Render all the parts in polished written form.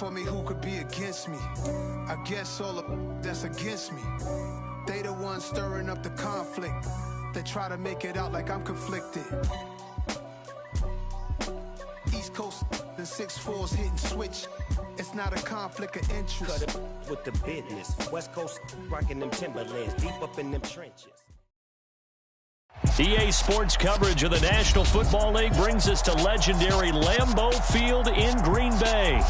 for me, who could be against me? I guess all of that's against me. They the ones stirring up the conflict. They try to make it out like I'm conflicted. East Coast, the 6'4's hitting switch. It's not a conflict of interest. Cut it with the business. West Coast rocking them Timberlands, deep up in them trenches. EA Sports coverage of the National Football League brings us to legendary Lambeau Field in Green Bay.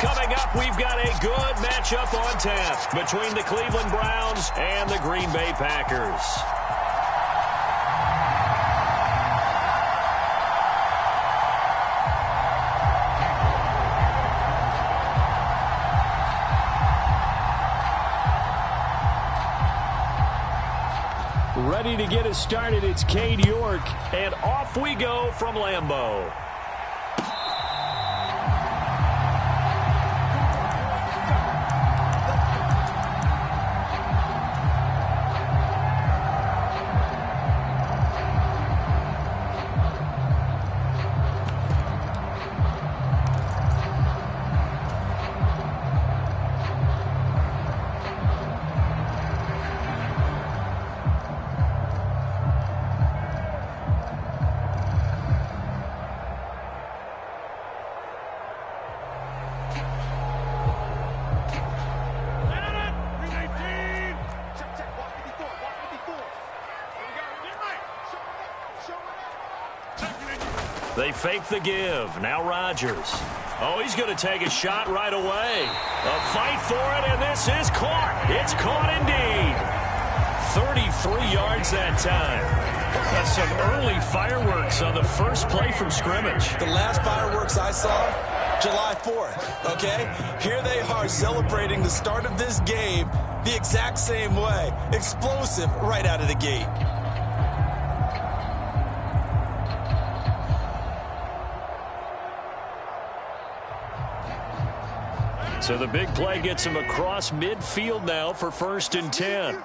Coming up, we've got a good matchup on tap between the Cleveland Browns and the Green Bay Packers. Ready to get us started, it's Cade York, and off we go from Lambeau. They fake the give. Now Rodgers. Oh, he's going to take a shot right away. A fight for it, and this is caught. It's caught indeed. 33 yards that time. That's some early fireworks on the first play from scrimmage. The last fireworks I saw, July 4th, okay? Here they are celebrating the start of this game the exact same way. Explosive right out of the gate. So the big play gets him across midfield now for 1st and 10.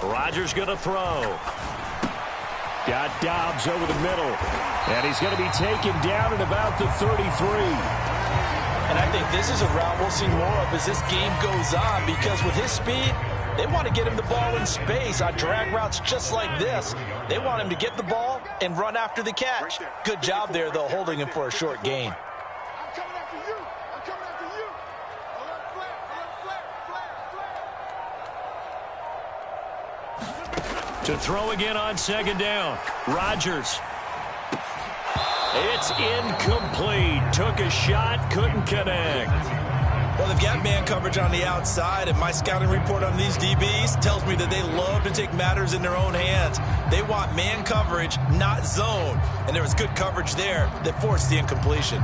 Rodgers going to throw. Got Dobbs over the middle. And he's going to be taken down at about the 33. And I think this is a route we'll see more of as this game goes on, because with his speed, they want to get him the ball in space on drag routes just like this. They want him to get the ball and run after the catch. Good job there, though, holding him for a short gain. I'm coming after you. I'm coming after you. To throw again on 2nd down. Rodgers. It's incomplete. Took a shot, couldn't connect. Well, they've got man coverage on the outside, and my scouting report on these DBs tells me that they love to take matters in their own hands. They want man coverage, not zone. And there was good coverage there that forced the incompletion.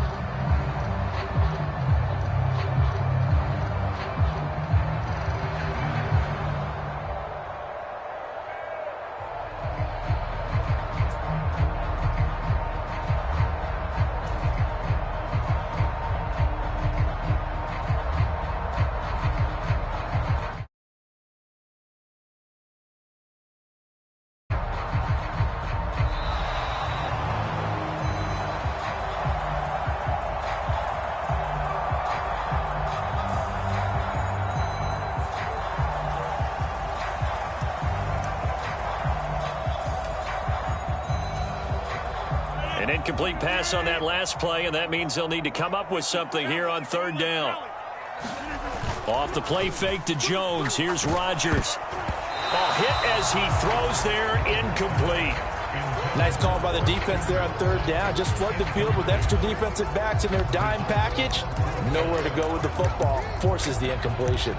An incomplete pass on that last play, and that means they'll need to come up with something here on 3rd down. Off the play fake to Jones. Here's Rodgers. Ball hit as he throws there, incomplete. Nice call by the defense there on 3rd down. Just flood the field with extra defensive backs in their dime package. Nowhere to go with the football. Forces the incompletion.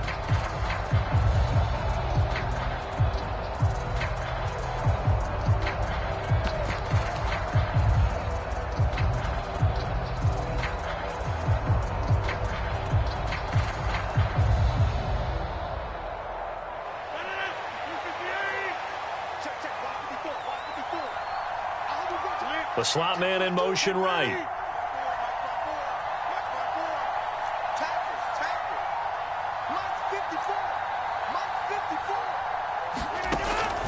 The slot man in motion right.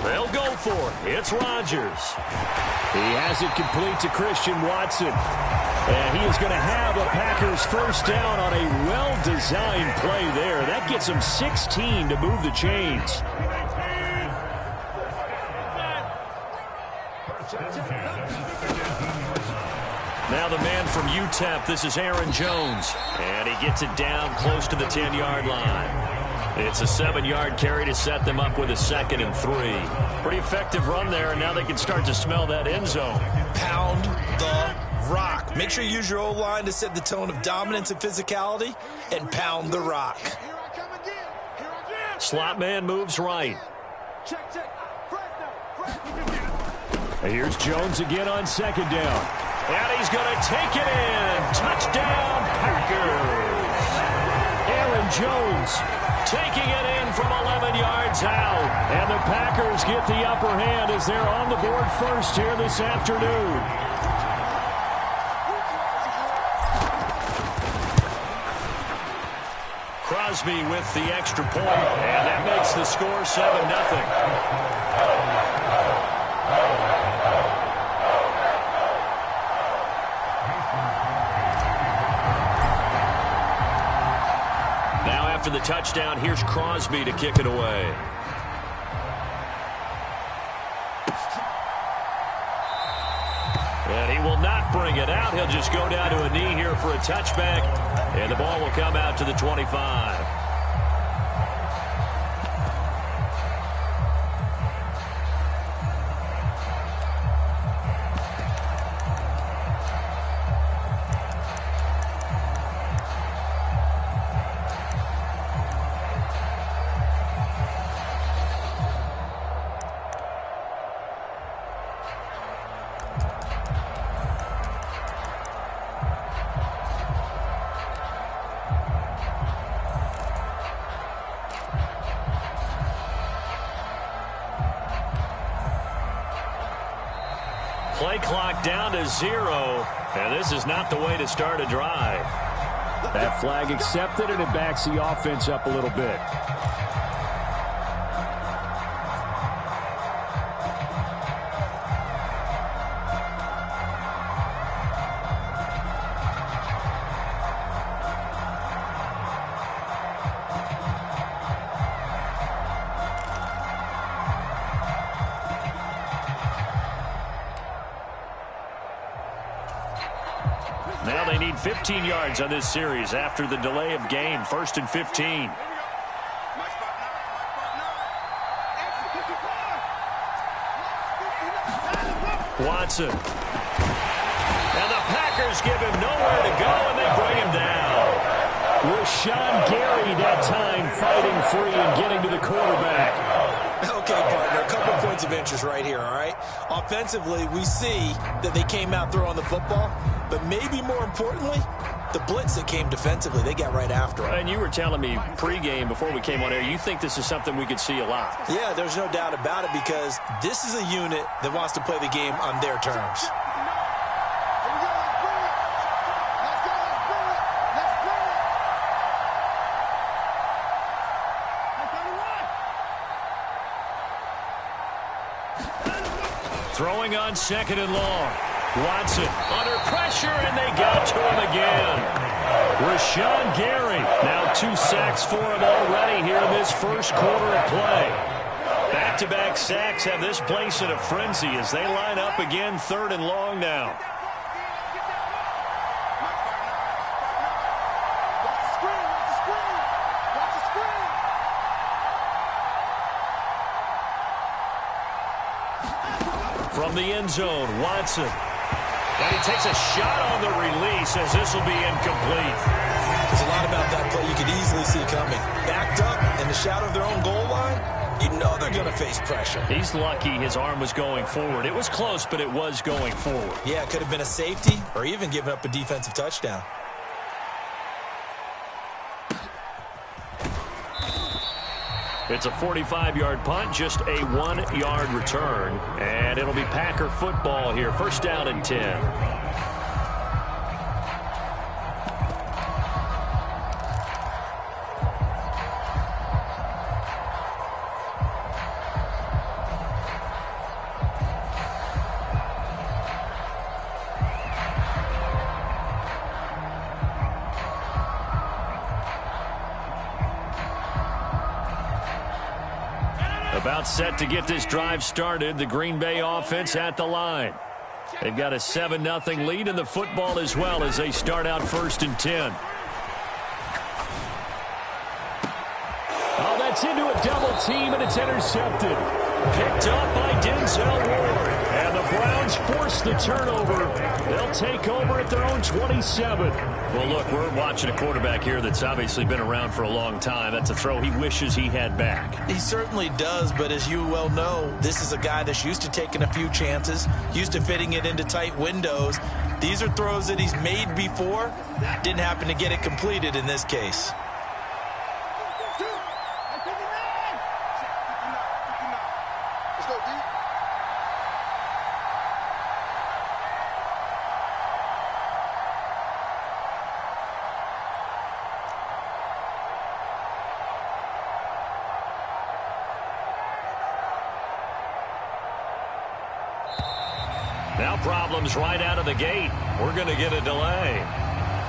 They'll go for it. It's Rodgers. He has it complete to Christian Watson. And he is going to have a Packers first down on a well-designed play there. That gets him 16 to move the chains. Now the man from UTEP, this is Aaron Jones. And he gets it down close to the 10-yard line. It's a 7-yard carry to set them up with a 2nd and 3. Pretty effective run there, and now they can start to smell that end zone. Pound the rock. Make sure you use your O-line to set the tone of dominance and physicality, and pound the rock. Slot man moves right. Here's Jones again on 2nd down. And he's going to take it in. Touchdown, Packers. Aaron Jones taking it in from 11 yards out. And the Packers get the upper hand as they're on the board first here this afternoon. Crosby with the extra point, and that makes the score 7-0. After the touchdown, here's Crosby to kick it away. And he will not bring it out. He'll just go down to a knee here for a touchback, and the ball will come out to the 25. Play clock down to 0, and this is not the way to start a drive. That flag accepted, and it backs the offense up a little bit. Now they need 15 yards on this series after the delay of game. 1st and 15. Watson. And the Packers give him nowhere to go, and they bring him down. Rashawn Gary that time fighting free and getting to the quarterback. Okay, partner, a couple points of interest right here, all right? Offensively, we see that they came out throwing the football, but maybe more importantly, the blitz that came defensively, they got right after it. And you were telling me pregame before we came on air, you think this is something we could see a lot. Yeah, there's no doubt about it because this is a unit that wants to play the game on their terms. Throwing on 2nd and long. Watson under pressure, and they got to him again. Rashawn Gary, now 2 sacks for him already here in this first quarter of play. Back-to-back sacks have this place in a frenzy as they line up again 3rd and long now. From the end zone, Watson. And he takes a shot on the release as this will be incomplete. There's a lot about that play you could easily see coming. Backed up in the shadow of their own goal line, you know they're going to face pressure. He's lucky his arm was going forward. It was close, but it was going forward. Yeah, it could have been a safety or even given up a defensive touchdown. It's a 45-yard punt, just a 1-yard return. And it'll be Packer football here. 1st down and 10. About set to get this drive started. The Green Bay offense at the line. They've got a 7-0 lead in the football as well as they start out 1st and 10. Oh, that's into a double team, and it's intercepted. Picked up by Denzel Ward. And the Browns force the turnover. They'll take over at their own 27. Well, look, we're watching a quarterback here that's obviously been around for a long time. That's a throw he wishes he had back. He certainly does, but as you well know, this is a guy that's used to taking a few chances, used to fitting it into tight windows. These are throws that he's made before. Didn't happen to get it completed in this case. Now problems right out of the gate. We're going to get a delay.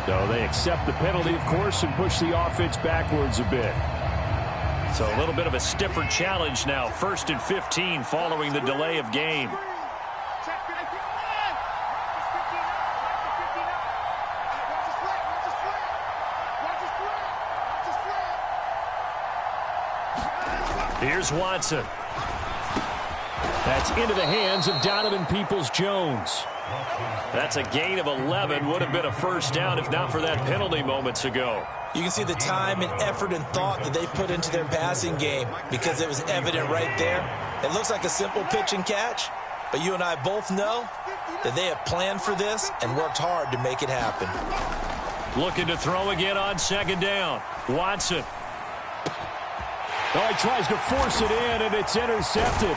So they accept the penalty, of course, and push the offense backwards a bit. So a little bit of a stiffer challenge now. 1st and 15 following the delay of game. Here's Watson. That's into the hands of Donovan Peoples-Jones. That's a gain of 11. Would have been a first down if not for that penalty moments ago. You can see the time and effort and thought that they put into their passing game because it was evident right there. It looks like a simple pitch and catch, but you and I both know that they have planned for this and worked hard to make it happen. Looking to throw again on 2nd down. Watson. Oh, he tries to force it in, and it's intercepted.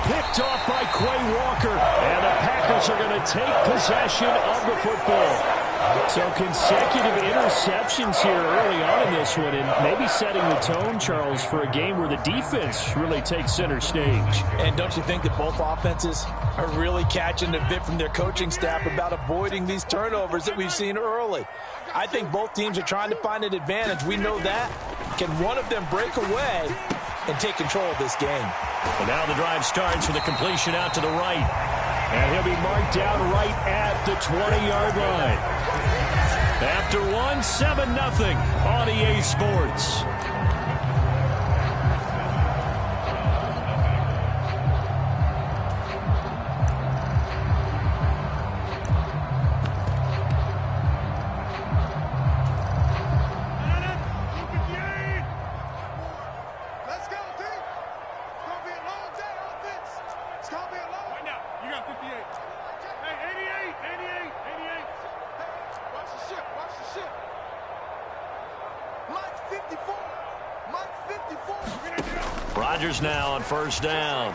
Picked off by Quay Walker. And the Packers are going to take possession of the football. So consecutive interceptions here early on in this one, and maybe setting the tone, Charles, for a game where the defense really takes center stage. And don't you think that both offenses are really catching a bit from their coaching staff about avoiding these turnovers that we've seen early? I think both teams are trying to find an advantage. We know that. Can one of them break away and take control of this game? And now the drive starts with a completion out to the right. And he'll be marked down right at the 20-yard line. After 7-0 on EA Sports. Rodgers now on 1st down.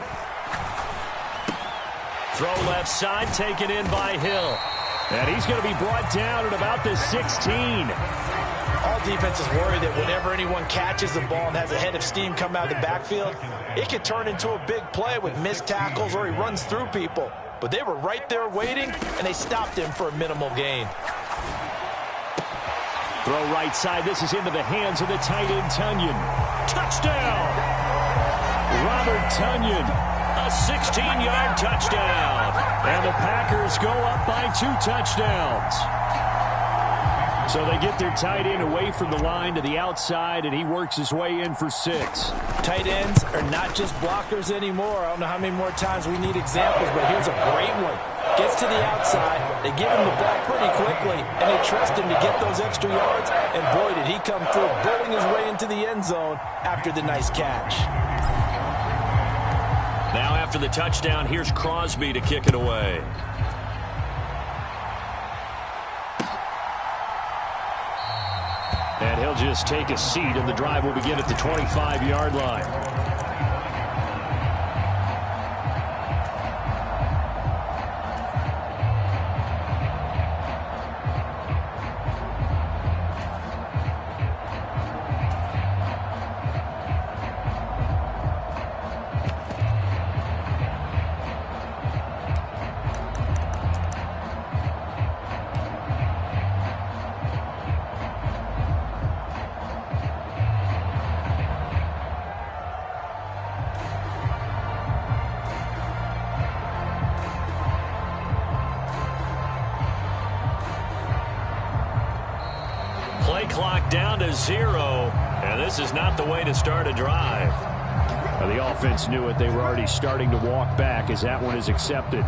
Throw left side, taken in by Hill. And he's going to be brought down at about the 16. All defenses worry that whenever anyone catches the ball and has a head of steam come out of the backfield, it could turn into a big play with missed tackles or he runs through people. But they were right there waiting, and they stopped him for a minimal gain. Throw right side. This is into the hands of the tight end, Tunyon. Touchdown! Robert Tunyon. A 16-yard touchdown. And the Packers go up by 2 touchdowns. So they get their tight end away from the line to the outside, and he works his way in for 6. Tight ends are not just blockers anymore. I don't know how many more times we need examples, but here's a great one. Gets to the outside, they give him the ball pretty quickly, and they trust him to get those extra yards, and boy, did he come through, bowling his way into the end zone after the nice catch. Now after the touchdown, here's Crosby to kick it away. And he'll just take a seat, and the drive will begin at the 25-yard line. back down to 0, and this is not the way to start a drive. Well, the offense knew it. They were already starting to walk back as that one is accepted.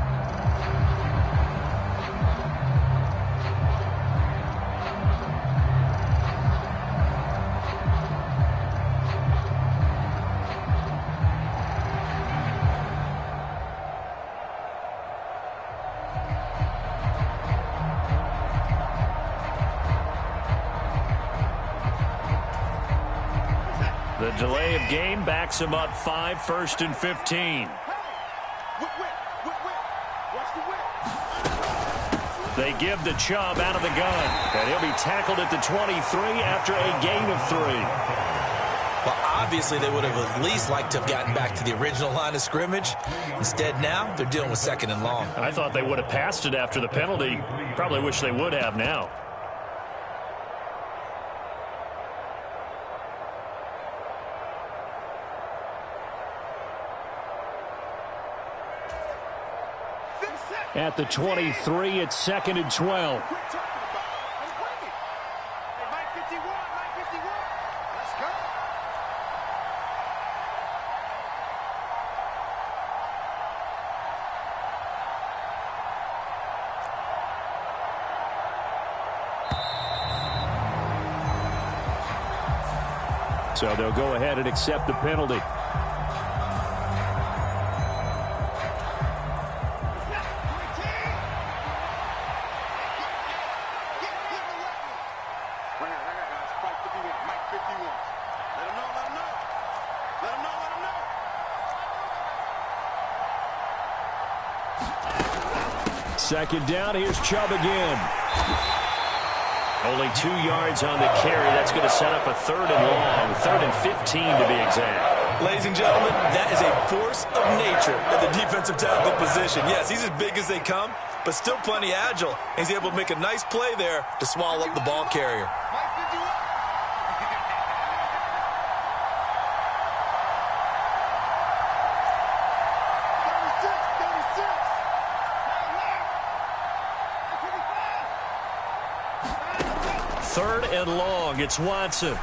The delay of game backs him up 5, 1st and 15. They give the Chubb out of the gun, and he'll be tackled at the 23 after a gain of 3. Well, obviously they would have at least liked to have gotten back to the original line of scrimmage. Instead, now they're dealing with 2nd and long. I thought they would have passed it after the penalty. Probably wish they would have now. At the 23, it's 2nd and 12. So they'll go ahead and accept the penalty. Second down, here's Chubb again. Only 2 yards on the carry. That's going to set up a 3rd and long, 3rd and 15 to be exact. Ladies and gentlemen, that is a force of nature at the defensive tackle position. Yes, he's as big as they come, but still plenty agile. He's able to make a nice play there to swallow up the ball carrier. Third and long, it's Watson.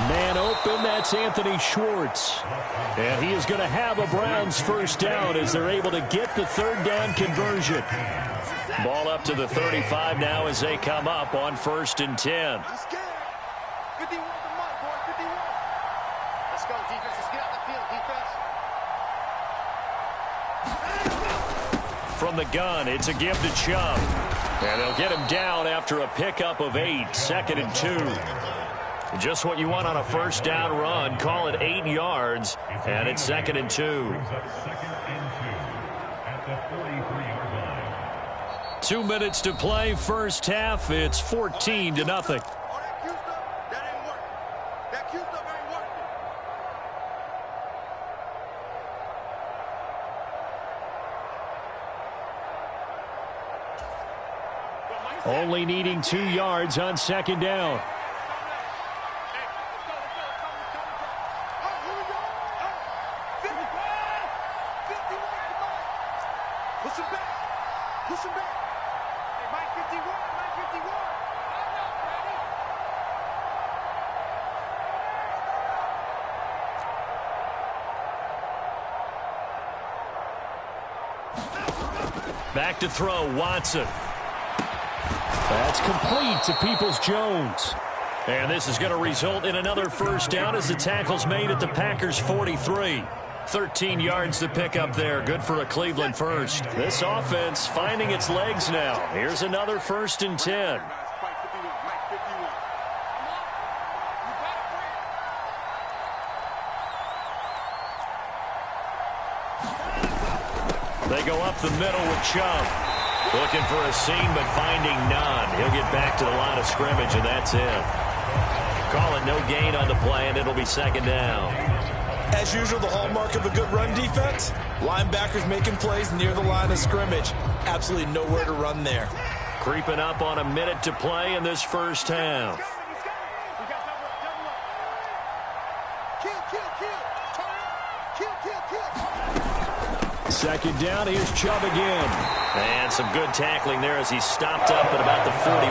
Man open, that's Anthony Schwartz. And he is going to have a Browns first down as they're able to get the 3rd down conversion. Ball up to the 35 now as they come up on 1st and 10. Let's go, defense. Let's get out the field, defense. From the gun, it's a give to Chubb. And they'll get him down after a pickup of 8, 2nd and 2. Just what you want on a first down run. Call it 8 yards, and it's 2nd and 2. 2 minutes to play, first half. It's 14-0. Only needing 2 yards on 2nd down. Back to throw, Watson. That's complete to Peoples-Jones. And this is going to result in another first down as the tackle's made at the Packers' 43. 13 yards to pick up there. Good for a Cleveland first. This offense finding its legs now. Here's another 1st and 10. They go up the middle with Chubb. Looking for a seam, but finding none. He'll get back to the line of scrimmage, and that's it. Call it no gain on the play, and it'll be 2nd down. As usual, the hallmark of a good run defense, linebackers making plays near the line of scrimmage. Absolutely nowhere to run there. Creeping up on a minute to play in this first half. Second down, here's Chubb again. And some good tackling there as he stopped up at about the 41.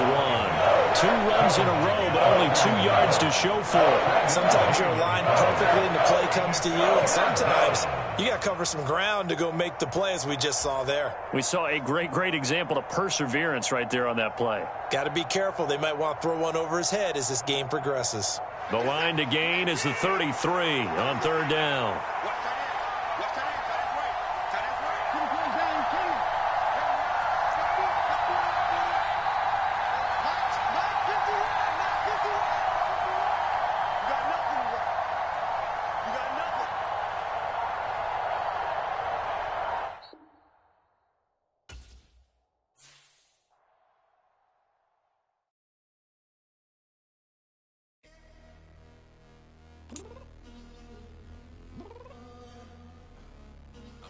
2 runs in a row, but only 2 yards to show for it. Sometimes you're aligned perfectly and the play comes to you, and sometimes you got to cover some ground to go make the play, as we just saw there. We saw a great example of perseverance right there on that play. Got to be careful. They might want to throw one over his head as this game progresses. The line to gain is the 33 on 3rd down.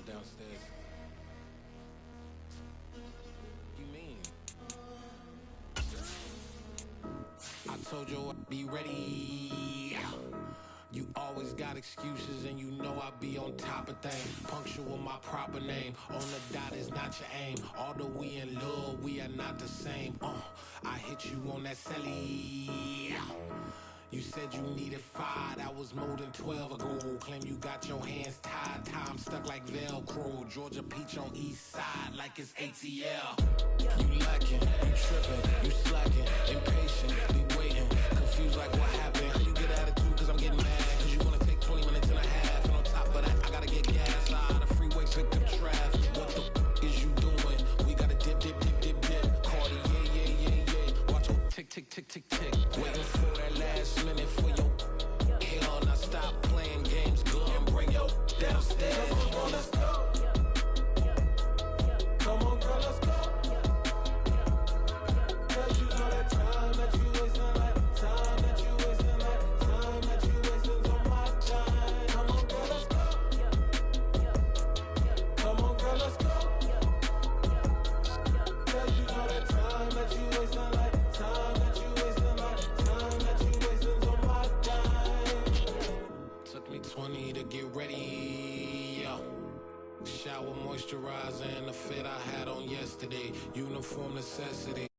Downstairs. You mean? I told you I'd be ready. You always got excuses and you know I be on top of things. Punctual my proper name. On the dot is not your aim. Although we in love, we are not the same. I hit you on that celly. You said you needed 5, that was more than 12 ago. Claim you got your hands tied, time stuck like Velcro. Georgia Peach on east side like it's ATL. You lacking, you tripping, you slacking, impatient, be waiting, confused like what happened. How you get attitude cause I'm getting mad, cause you wanna take 20 minutes and a half. And on top of that, I gotta get gas out of the freeway, pick up traffic. What the f is you doing? We gotta dip. Cardi, yeah. Watch your tick. Waiting for that last minute for your hell. Now stop playing games, go and bring your downstairs. Come on, let's go. Come on, girl, let's go. Cause you know that time that you wasting, like time that you wasting, like time that you wasting's on my time. Come on, girl, let's go. Come on, girl, let's go. Cause you know that time that you wasting, like time that you wasting, like time that you wasting's on my time. Took me 20 to get ready, yo. Shower moisturizer and the fit I had on yesterday. Uniform necessity.